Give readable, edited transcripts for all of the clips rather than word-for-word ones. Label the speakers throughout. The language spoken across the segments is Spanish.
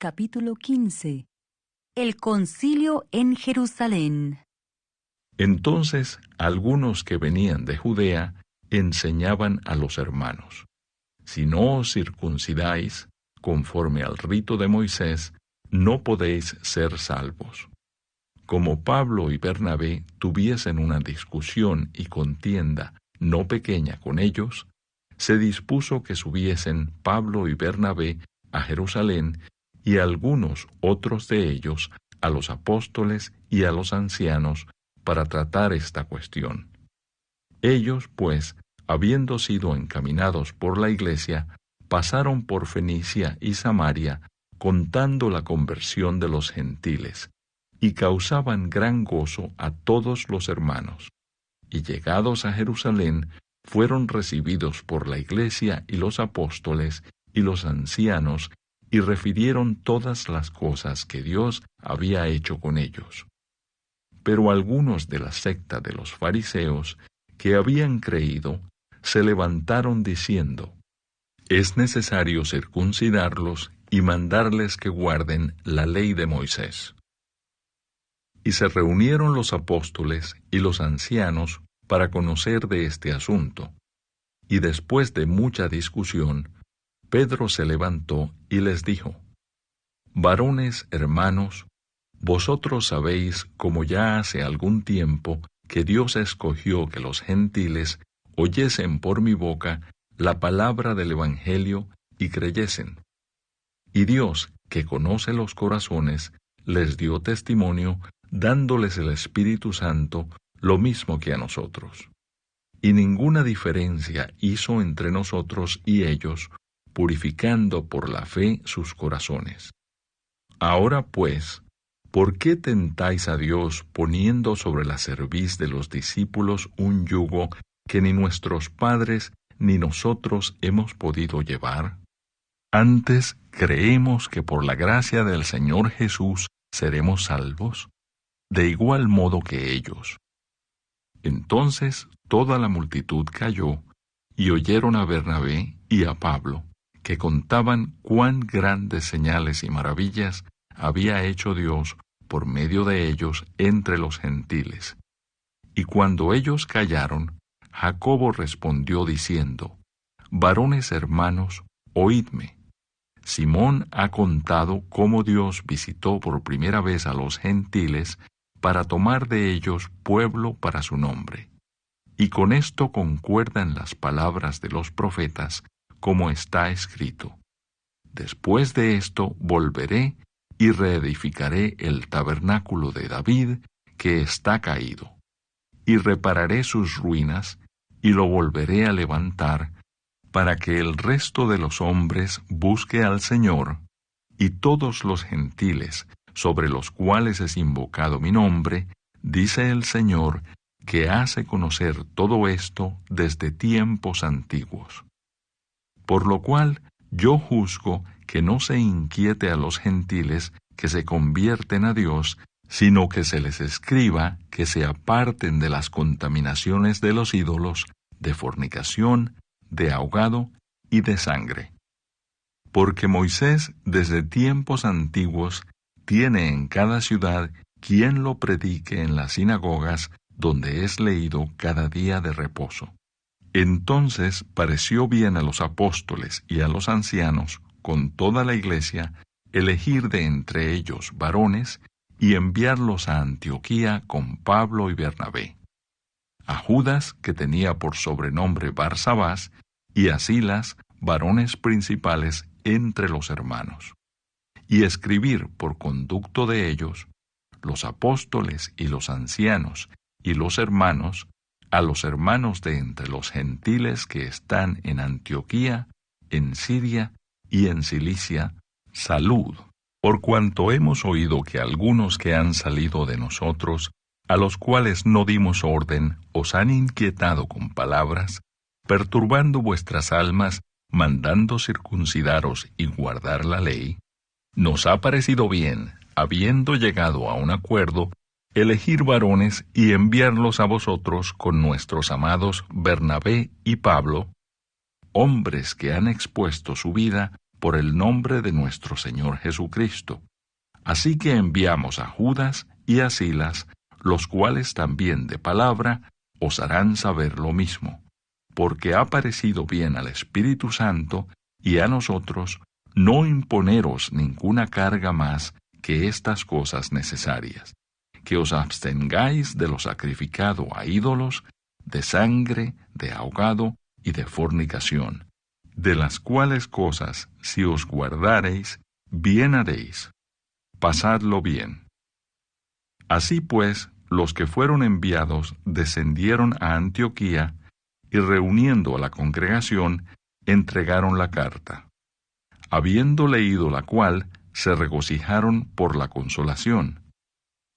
Speaker 1: capítulo 15. El concilio en Jerusalén.
Speaker 2: Entonces algunos que venían de Judea enseñaban a los hermanos: si no os circuncidáis conforme al rito de Moisés, no podéis ser salvos. Como Pablo y Bernabé tuviesen una discusión y contienda no pequeña con ellos, se dispuso que subiesen Pablo y Bernabé a Jerusalén y algunos otros de ellos a los apóstoles y a los ancianos para tratar esta cuestión. Ellos, pues, habiendo sido encaminados por la iglesia, pasaron por Fenicia y Samaria, contando la conversión de los gentiles, y causaban gran gozo a todos los hermanos. Y llegados a Jerusalén, fueron recibidos por la iglesia y los apóstoles y los ancianos, y refirieron todas las cosas que Dios había hecho con ellos. Pero algunos de la secta de los fariseos, que habían creído, se levantaron diciendo: es necesario circuncidarlos y mandarles que guarden la ley de Moisés. Y se reunieron los apóstoles y los ancianos para conocer de este asunto. Y después de mucha discusión, Pedro se levantó y les dijo: varones hermanos, vosotros sabéis, como ya hace algún tiempo, que Dios escogió que los gentiles oyesen por mi boca la palabra del Evangelio y creyesen. Y Dios, que conoce los corazones, les dio testimonio, dándoles el Espíritu Santo, lo mismo que a nosotros. Y ninguna diferencia hizo entre nosotros y ellos, purificando por la fe sus corazones. Ahora pues, ¿por qué tentáis a Dios poniendo sobre la cerviz de los discípulos un yugo que ni nuestros padres ni nosotros hemos podido llevar? Antes creemos que por la gracia del Señor Jesús seremos salvos, de igual modo que ellos. Entonces toda la multitud calló, y oyeron a Bernabé y a Pablo, que contaban cuán grandes señales y maravillas había hecho Dios por medio de ellos entre los gentiles. Y cuando ellos callaron, Jacobo respondió diciendo: varones hermanos, oídme. Simón ha contado cómo Dios visitó por primera vez a los gentiles para tomar de ellos pueblo para su nombre. Y con esto concuerdan las palabras de los profetas, como está escrito: después de esto volveré y reedificaré el tabernáculo de David, que está caído, y repararé sus ruinas, y lo volveré a levantar, para que el resto de los hombres busque al Señor, y todos los gentiles, sobre los cuales es invocado mi nombre, dice el Señor, que hace conocer todo esto desde tiempos antiguos. Por lo cual yo juzgo que no se inquiete a los gentiles que se convierten a Dios, sino que se les escriba que se aparten de las contaminaciones de los ídolos, de fornicación, de ahogado y de sangre. Porque Moisés desde tiempos antiguos tiene en cada ciudad quien lo predique en las sinagogas, donde es leído cada día de reposo. Entonces pareció bien a los apóstoles y a los ancianos, con toda la iglesia, elegir de entre ellos varones y enviarlos a Antioquía con Pablo y Bernabé, a Judas, que tenía por sobrenombre Barsabás, y a Silas, varones principales entre los hermanos, y escribir por conducto de ellos, los apóstoles y los ancianos y los hermanos, a los hermanos de entre los gentiles que están en Antioquía, en Siria y en Cilicia, salud, por cuanto hemos oído que algunos que han salido de nosotros, a los cuales no dimos orden, os han inquietado con palabras, perturbando vuestras almas, mandando circuncidaros y guardar la ley. Nos ha parecido bien, habiendo llegado a un acuerdo, elegir varones y enviarlos a vosotros con nuestros amados Bernabé y Pablo, hombres que han expuesto su vida por el nombre de nuestro Señor Jesucristo. Así que enviamos a Judas y a Silas, los cuales también de palabra os harán saber lo mismo, porque ha parecido bien al Espíritu Santo y a nosotros no imponeros ninguna carga más que estas cosas necesarias, que os abstengáis de lo sacrificado a ídolos, de sangre, de ahogado y de fornicación, de las cuales cosas, si os guardareis, bien haréis. Pasadlo bien. Así pues, los que fueron enviados descendieron a Antioquía y reuniendo a la congregación, entregaron la carta. Habiendo leído la cual, se regocijaron por la consolación.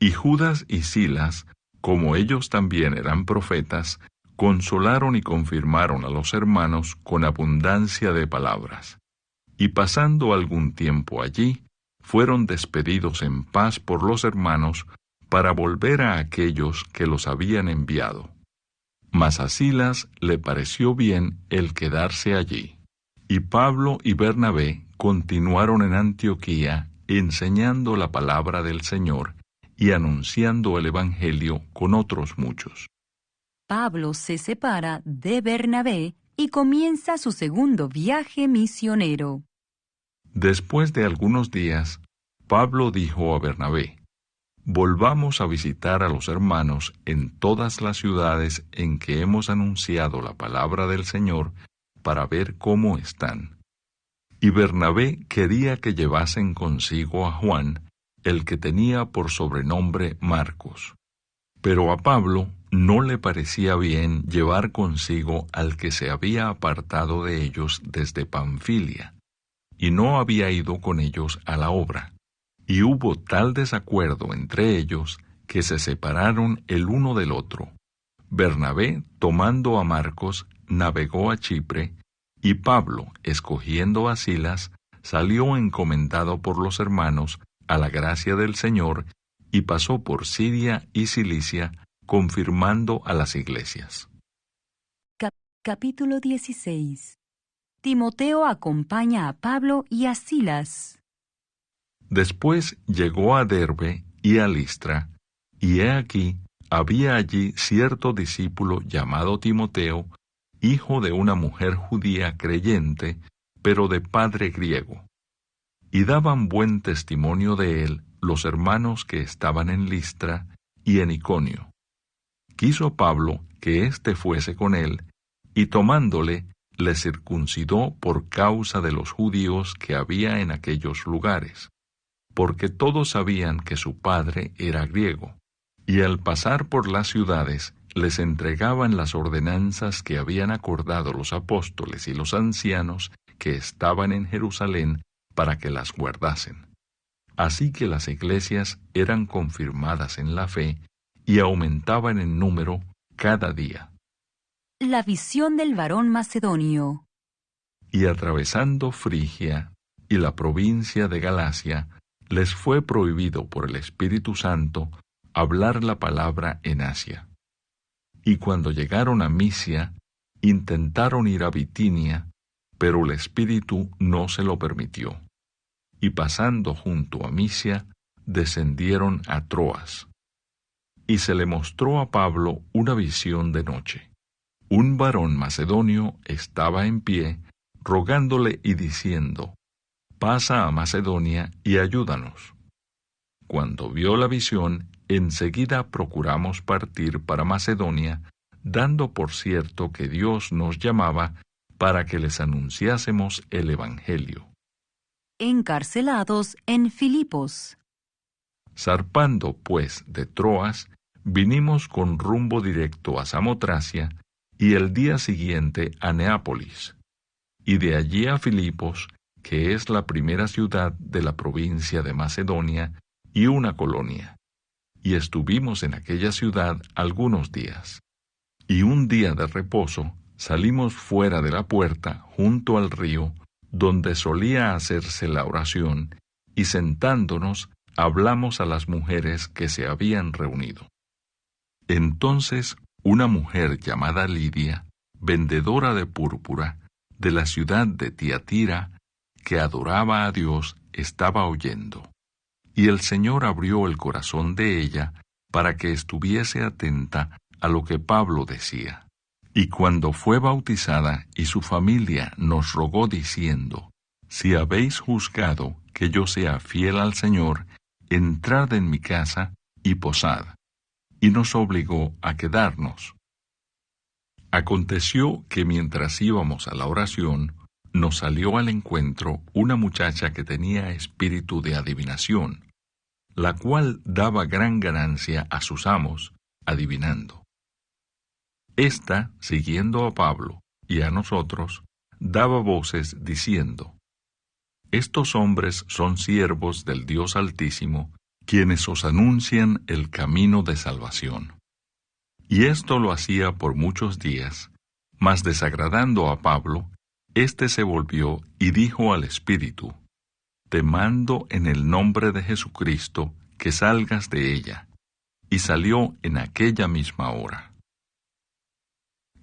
Speaker 2: Y Judas y Silas, como ellos también eran profetas, consolaron y confirmaron a los hermanos con abundancia de palabras. Y pasando algún tiempo allí, fueron despedidos en paz por los hermanos para volver a aquellos que los habían enviado. Mas a Silas le pareció bien el quedarse allí. Y Pablo y Bernabé continuaron en Antioquía enseñando la palabra del Señor y anunciando el Evangelio con otros muchos.
Speaker 1: Pablo se separa de Bernabé y comienza su segundo viaje misionero.
Speaker 2: Después de algunos días, Pablo dijo a Bernabé: volvamos a visitar a los hermanos en todas las ciudades en que hemos anunciado la palabra del Señor para ver cómo están. Y Bernabé quería que llevasen consigo a Juan, el que tenía por sobrenombre Marcos. Pero a Pablo no le parecía bien llevar consigo al que se había apartado de ellos desde Panfilia, y no había ido con ellos a la obra. Y hubo tal desacuerdo entre ellos que se separaron el uno del otro. Bernabé, tomando a Marcos, navegó a Chipre, y Pablo, escogiendo a Silas, salió encomendado por los hermanos a la gracia del Señor, y pasó por Siria y Cilicia, confirmando a las iglesias.
Speaker 1: Capítulo 16. Timoteo acompaña a Pablo y a Silas.
Speaker 2: Después llegó a Derbe y a Listra, y he aquí, había allí cierto discípulo llamado Timoteo, hijo de una mujer judía creyente, pero de padre griego. Y daban buen testimonio de él los hermanos que estaban en Listra y en Iconio. Quiso Pablo que éste fuese con él, y tomándole, le circuncidó por causa de los judíos que había en aquellos lugares, porque todos sabían que su padre era griego, y al pasar por las ciudades les entregaban las ordenanzas que habían acordado los apóstoles y los ancianos que estaban en Jerusalén para que las guardasen. Así que las iglesias eran confirmadas en la fe y aumentaban en número cada día.
Speaker 1: La visión del varón macedonio.
Speaker 2: Y atravesando Frigia y la provincia de Galacia, les fue prohibido por el Espíritu Santo hablar la palabra en Asia. Y cuando llegaron a Misia, intentaron ir a Bitinia, pero el Espíritu no se lo permitió. Y pasando junto a Misia, descendieron a Troas. Y se le mostró a Pablo una visión de noche. Un varón macedonio estaba en pie, rogándole y diciendo: pasa a Macedonia y ayúdanos. Cuando vio la visión, enseguida procuramos partir para Macedonia, dando por cierto que Dios nos llamaba para que les anunciásemos el Evangelio.
Speaker 1: Encarcelados en Filipos.
Speaker 2: Zarpando, pues, de Troas, vinimos con rumbo directo a Samotracia, y el día siguiente a Neápolis, y de allí a Filipos, que es la primera ciudad de la provincia de Macedonia y una colonia. Y estuvimos en aquella ciudad algunos días. Y un día de reposo salimos fuera de la puerta junto al río, donde solía hacerse la oración, y sentándonos hablamos a las mujeres que se habían reunido. Entonces una mujer llamada Lidia, vendedora de púrpura, de la ciudad de Tiatira, que adoraba a Dios estaba oyendo, y el Señor abrió el corazón de ella para que estuviese atenta a lo que Pablo decía. Y cuando fue bautizada y su familia nos rogó diciendo: si habéis juzgado que yo sea fiel al Señor, entrad en mi casa y posad. Y nos obligó a quedarnos. Aconteció que mientras íbamos a la oración, nos salió al encuentro una muchacha que tenía espíritu de adivinación, la cual daba gran ganancia a sus amos, adivinando. Esta, siguiendo a Pablo y a nosotros, daba voces diciendo: estos hombres son siervos del Dios Altísimo, quienes os anuncian el camino de salvación. Y esto lo hacía por muchos días, mas desagradando a Pablo, éste se volvió y dijo al Espíritu: te mando en el nombre de Jesucristo que salgas de ella. Y salió en aquella misma hora.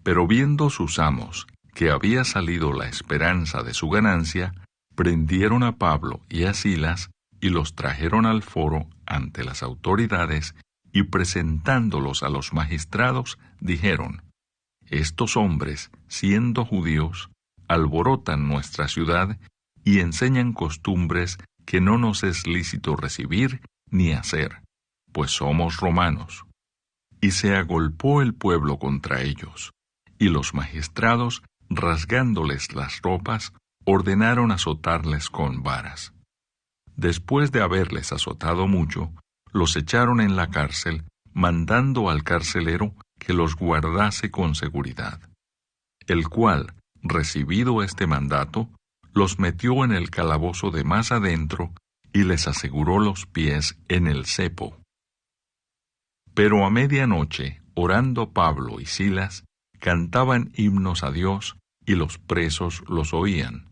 Speaker 2: Pero viendo sus amos que había salido la esperanza de su ganancia, prendieron a Pablo y a Silas y los trajeron al foro ante las autoridades, y presentándolos a los magistrados, dijeron: estos hombres, siendo judíos, alborotan nuestra ciudad y enseñan costumbres que no nos es lícito recibir ni hacer, pues somos romanos. Y se agolpó el pueblo contra ellos, y los magistrados, rasgándoles las ropas, ordenaron azotarles con varas. Después de haberles azotado mucho, los echaron en la cárcel, mandando al carcelero que los guardase con seguridad, el cual, recibido este mandato, los metió en el calabozo de más adentro y les aseguró los pies en el cepo. Pero a medianoche, orando Pablo y Silas, cantaban himnos a Dios, y los presos los oían.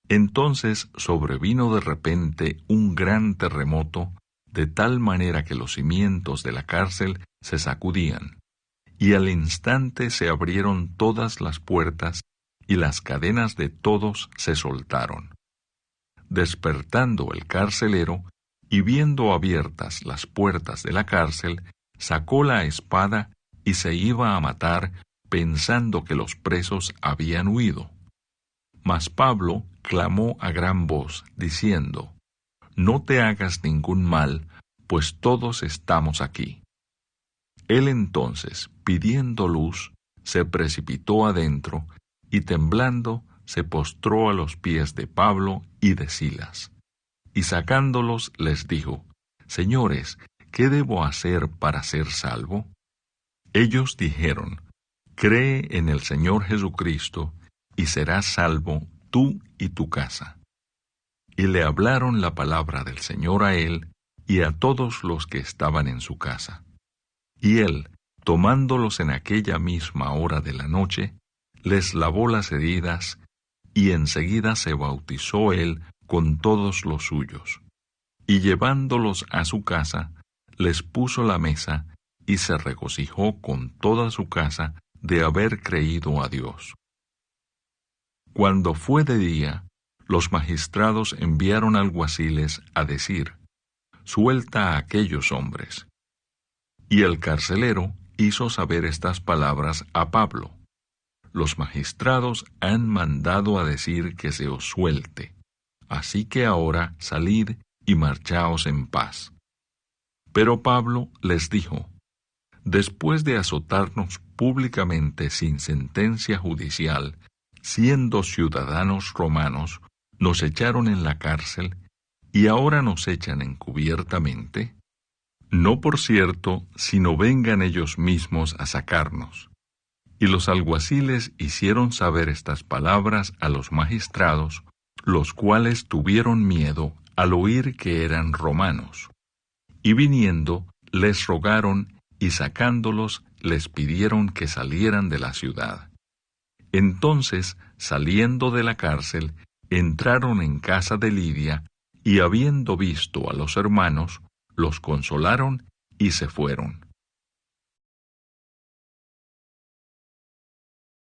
Speaker 2: Entonces sobrevino de repente un gran terremoto, de tal manera que los cimientos de la cárcel se sacudían, y al instante se abrieron todas las puertas, y las cadenas de todos se soltaron. Despertando el carcelero, y viendo abiertas las puertas de la cárcel, sacó la espada y se iba a matar, pensando que los presos habían huido. Mas Pablo clamó a gran voz, diciendo: no te hagas ningún mal, pues todos estamos aquí. Él entonces, pidiendo luz, se precipitó adentro, y temblando se postró a los pies de Pablo y de Silas. Y sacándolos les dijo: Señores, ¿qué debo hacer para ser salvo? Ellos dijeron: Cree en el Señor Jesucristo, y serás salvo tú y tu casa. Y le hablaron la palabra del Señor a él y a todos los que estaban en su casa. Y él, tomándolos en aquella misma hora de la noche, les lavó las heridas, y enseguida se bautizó él con todos los suyos. Y llevándolos a su casa, les puso la mesa, y se regocijó con toda su casa de haber creído a Dios. Cuando fue de día, los magistrados enviaron alguaciles a decir: Suelta a aquellos hombres. Y el carcelero hizo saber estas palabras a Pablo: Los magistrados han mandado a decir que se os suelte, así que ahora salid y marchaos en paz. Pero Pablo les dijo: Después de azotarnos públicamente sin sentencia judicial, siendo ciudadanos romanos, nos echaron en la cárcel, y ahora nos echan encubiertamente. No por cierto, sino vengan ellos mismos a sacarnos. Y los alguaciles hicieron saber estas palabras a los magistrados, los cuales tuvieron miedo al oír que eran romanos. Y viniendo, les rogaron, y sacándolos, les pidieron que salieran de la ciudad. Entonces, saliendo de la cárcel, entraron en casa de Lidia, y habiendo visto a los hermanos, los consolaron y se fueron.